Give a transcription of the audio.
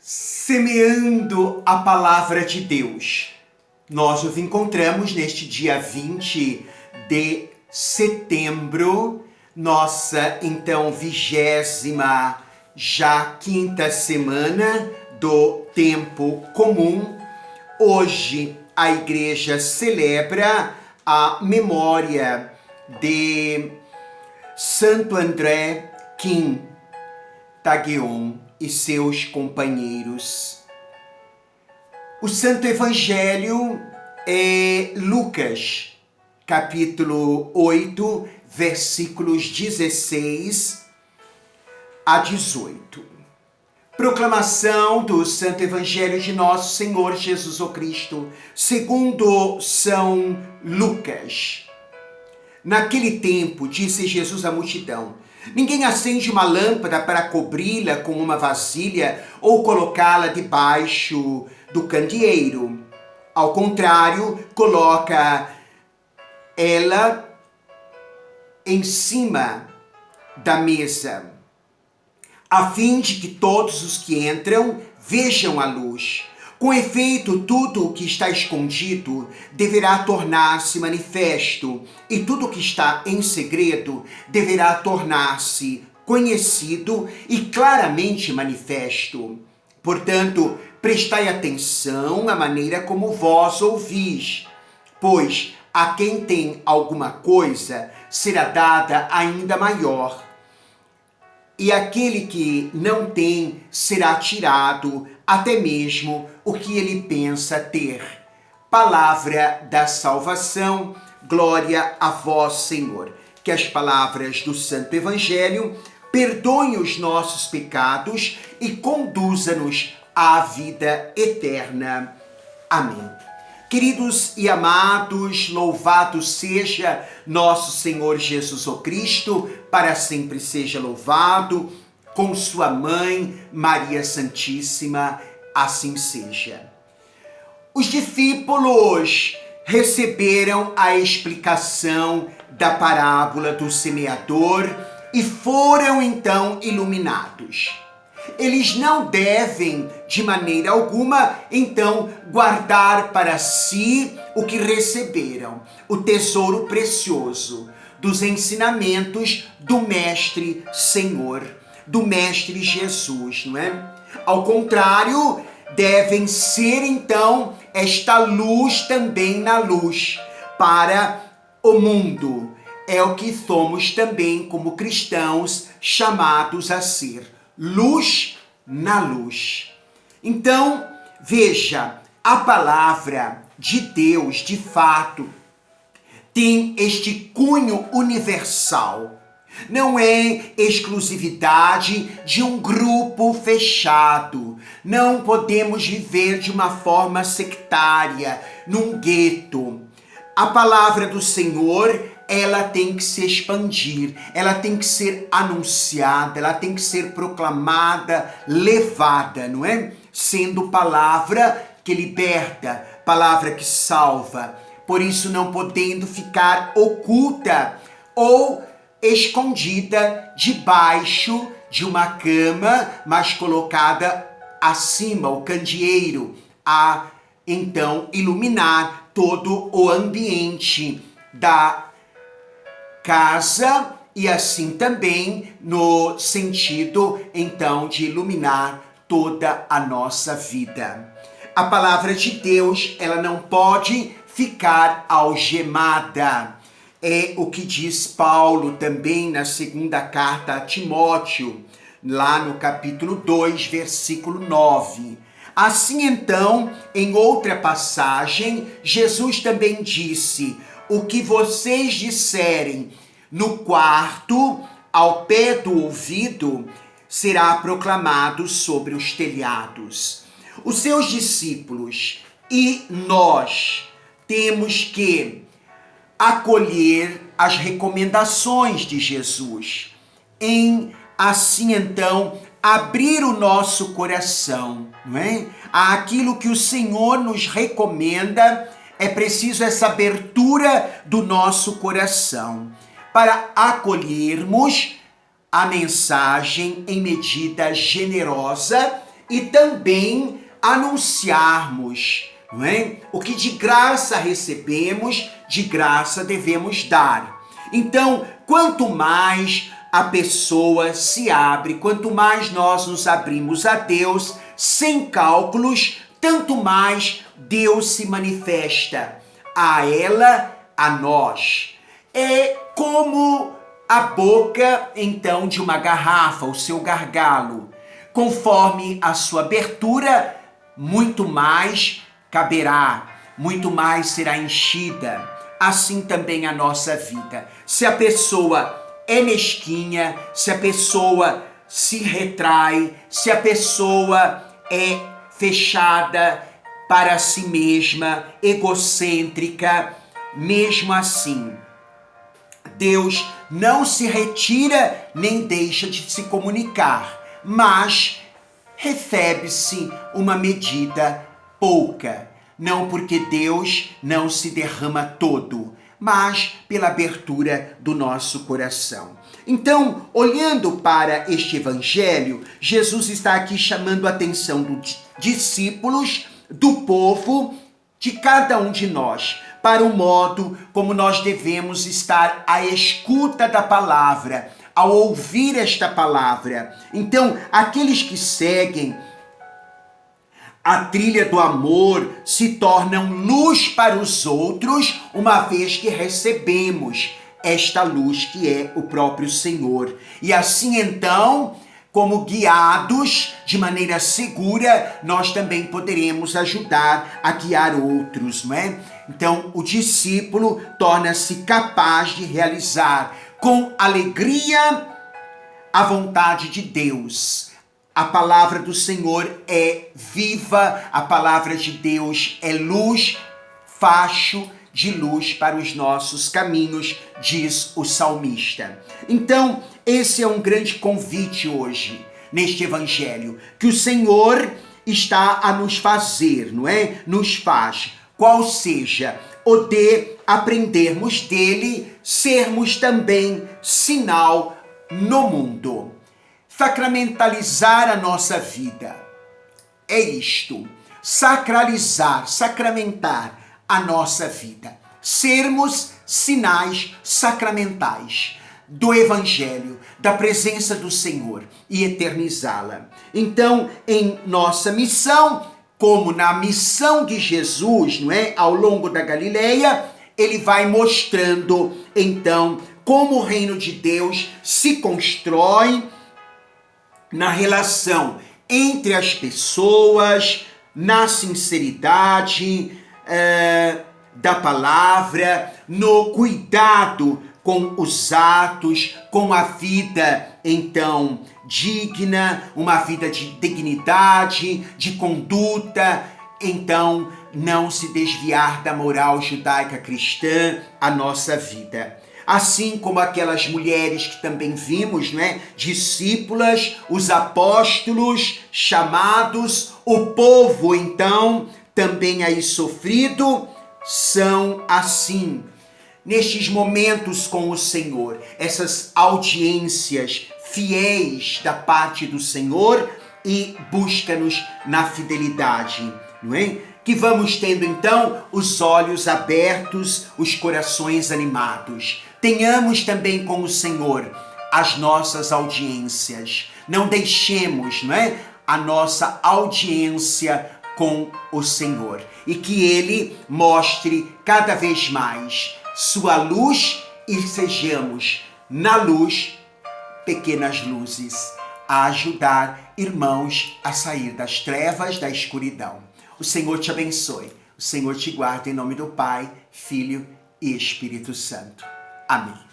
Semeando a palavra de Deus. Nós nos encontramos neste dia 20 de setembro, nossa então 20ª, já quinta semana do tempo comum. Hoje a igreja celebra a memória de Santo André Kim Tagueon e seus companheiros. O Santo Evangelho é Lucas, capítulo 8, versículos 16 a 18. Proclamação do Santo Evangelho de Nosso Senhor Jesus o Cristo, segundo São Lucas. Naquele tempo, disse Jesus à multidão: ninguém acende uma lâmpada para cobri-la com uma vasilha ou colocá-la debaixo do candeeiro. Ao contrário, coloca ela em cima da mesa, a fim de que todos os que entram vejam a luz. Com efeito, tudo o que está escondido deverá tornar-se manifesto, e tudo o que está em segredo deverá tornar-se conhecido e claramente manifesto. Portanto, prestai atenção à maneira como vós ouvis, pois a quem tem alguma coisa será dada ainda maior, e aquele que não tem será tirado até mesmo o que ele pensa ter. Palavra da salvação, glória a vós, Senhor. Que as palavras do Santo Evangelho perdoem os nossos pecados e conduza-nos à vida eterna. Amém. Queridos e amados, louvado seja nosso Senhor Jesus o Cristo, para sempre seja louvado, com sua mãe, Maria Santíssima, assim seja. Os discípulos receberam a explicação da parábola do semeador e foram então iluminados. Eles não devem, de maneira alguma, então, guardar para si o que receberam, o tesouro precioso dos ensinamentos do Mestre Senhor, do Mestre Jesus, não é? Ao contrário, devem ser, então, esta luz também na luz para o mundo. É o que somos também, como cristãos, chamados a ser. Luz na luz. Então, veja, a palavra de Deus, de fato, tem este cunho universal. Não é exclusividade de um grupo fechado. Não podemos viver de uma forma sectária, num gueto. A palavra do Senhor, ela tem que se expandir, ela tem que ser anunciada, ela tem que ser proclamada, levada, não é? Sendo palavra que liberta, palavra que salva. Por isso, não podendo ficar oculta ou escondida debaixo de uma cama, mas colocada acima, o candeeiro, a então iluminar todo o ambiente da casa e assim também no sentido então de iluminar toda a nossa vida. A palavra de Deus, ela não pode ficar algemada. É o que diz Paulo também na segunda carta a Timóteo, lá no capítulo 2, versículo 9. Assim então, em outra passagem, Jesus também disse: o que vocês disserem no quarto, ao pé do ouvido, será proclamado sobre os telhados. Os seus discípulos e nós temos que acolher as recomendações de Jesus, em assim então abrir o nosso coração, não é? Aquilo que o Senhor nos recomenda, é preciso essa abertura do nosso coração para acolhermos a mensagem em medida generosa e também anunciarmos, não é? O que de graça recebemos, de graça devemos dar. Então, quanto mais a pessoa se abre, quanto mais nós nos abrimos a Deus, sem cálculos, tanto mais Deus se manifesta a ela, a nós. É como a boca, então, de uma garrafa, o seu gargalo. Conforme a sua abertura, muito mais caberá, muito mais será enchida. Assim também a nossa vida. Se a pessoa é mesquinha, se a pessoa se retrai, se a pessoa é fechada para si mesma, egocêntrica, mesmo assim, Deus não se retira nem deixa de se comunicar, mas recebe-se uma medida pouca. Não porque Deus não se derrama todo, mas pela abertura do nosso coração. Então, olhando para este evangelho, Jesus está aqui chamando a atenção dos discípulos, do povo, de cada um de nós, para o modo como nós devemos estar à escuta da palavra, ao ouvir esta palavra. Então, aqueles que seguem a trilha do amor se tornam luz para os outros, uma vez que recebemos esta luz que é o próprio Senhor. E assim então, como guiados de maneira segura, nós também poderemos ajudar a guiar outros, não é? Então, o discípulo torna-se capaz de realizar com alegria a vontade de Deus. A palavra do Senhor é viva, a palavra de Deus é luz, facho de luz para os nossos caminhos, diz o salmista. Então, esse é um grande convite hoje, neste evangelho, que o Senhor está a nos fazer, não é? Nos faz, qual seja o de aprendermos dele, sermos também sinal no mundo. Sacramentalizar a nossa vida é isto, sacralizar, sacramentar a nossa vida, sermos sinais sacramentais do Evangelho, da presença do Senhor e eternizá-la. Então, em nossa missão, como na missão de Jesus, não é? Ao longo da Galileia, ele vai mostrando, então, como o reino de Deus se constrói na relação entre as pessoas, na sinceridade da palavra, no cuidado com os atos, com a vida, então, digna, uma vida de dignidade, de conduta, então, não se desviar da moral judaica cristã, a nossa vida. Assim como aquelas mulheres que também vimos, né? Discípulas, os apóstolos chamados, o povo, então, também aí sofrido, são assim. Nestes momentos com o Senhor, essas audiências fiéis da parte do Senhor e busca-nos na fidelidade, não é? Que vamos tendo então os olhos abertos, os corações animados. Tenhamos também com o Senhor as nossas audiências. Não deixemos, não é, a nossa audiência com o Senhor. E que Ele mostre cada vez mais sua luz e sejamos na luz pequenas luzes a ajudar irmãos a sair das trevas, da escuridão. O Senhor te abençoe. O Senhor te guarde em nome do Pai, Filho e Espírito Santo. Amém.